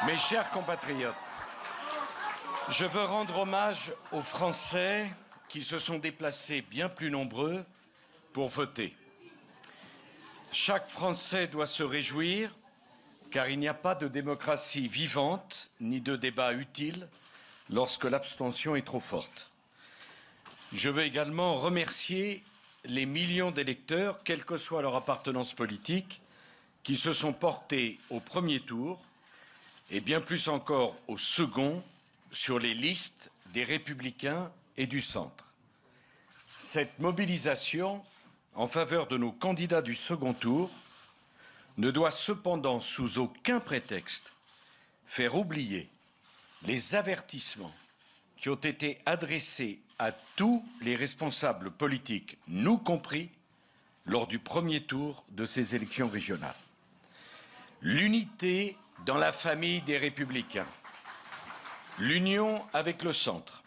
Mes chers compatriotes, je veux rendre hommage aux Français qui se sont déplacés bien plus nombreux pour voter. Chaque Français doit se réjouir, car il n'y a pas de démocratie vivante ni de débat utile lorsque l'abstention est trop forte. Je veux également remercier les millions d'électeurs, quelle que soit leur appartenance politique, qui se sont portés au premier tour et bien plus encore au second sur les listes des Républicains et du centre. Cette mobilisation en faveur de nos candidats du second tour ne doit cependant sous aucun prétexte faire oublier les avertissements qui ont été adressés à tous les responsables politiques, nous compris, lors du premier tour de ces élections régionales. L'unité dans la famille des Républicains, l'union avec le centre,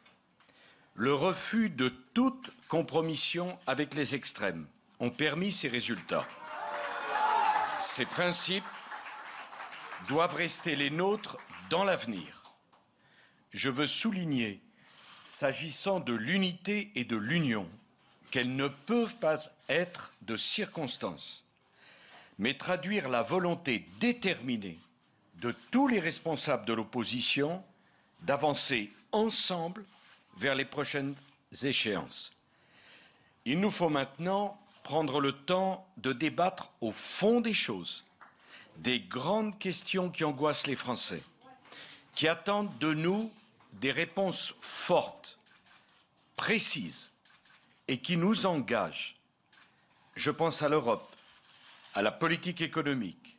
le refus de toute compromission avec les extrêmes ont permis ces résultats. Ces principes doivent rester les nôtres dans l'avenir. Je veux souligner, s'agissant de l'unité et de l'union, qu'elles ne peuvent pas être de circonstance, mais traduire la volonté déterminée de tous les responsables de l'opposition d'avancer ensemble vers les prochaines échéances. Il nous faut maintenant prendre le temps de débattre au fond des choses, des grandes questions qui angoissent les Français, qui attendent de nous des réponses fortes, précises et qui nous engagent. Je pense à l'Europe, à la politique économique,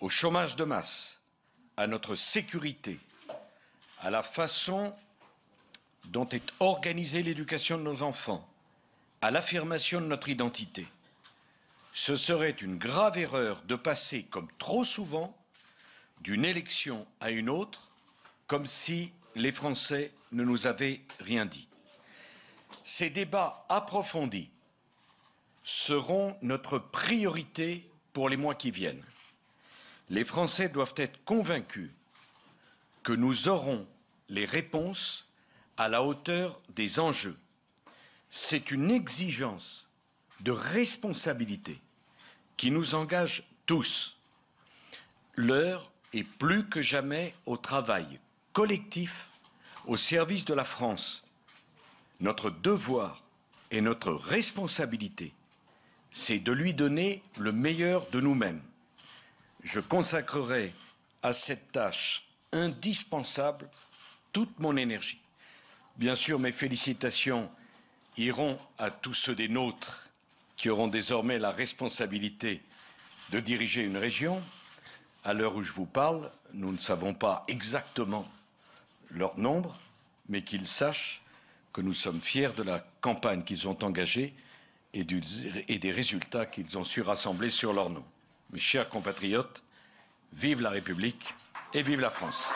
au chômage de masse, à notre sécurité, à la façon dont est organisée l'éducation de nos enfants, à l'affirmation de notre identité. Ce serait une grave erreur de passer, comme trop souvent, d'une élection à une autre, comme si les Français ne nous avaient rien dit. Ces débats approfondis seront notre priorité pour les mois qui viennent. Les Français doivent être convaincus que nous aurons les réponses à la hauteur des enjeux. C'est une exigence de responsabilité qui nous engage tous. L'heure est plus que jamais au travail collectif au service de la France. Notre devoir et notre responsabilité, c'est de lui donner le meilleur de nous-mêmes. Je consacrerai à cette tâche indispensable toute mon énergie. Bien sûr, mes félicitations iront à tous ceux des nôtres qui auront désormais la responsabilité de diriger une région. À l'heure où je vous parle, nous ne savons pas exactement leur nombre, mais qu'ils sachent que nous sommes fiers de la campagne qu'ils ont engagée et des résultats qu'ils ont su rassembler sur leur nom. Mes chers compatriotes, vive la République et vive la France.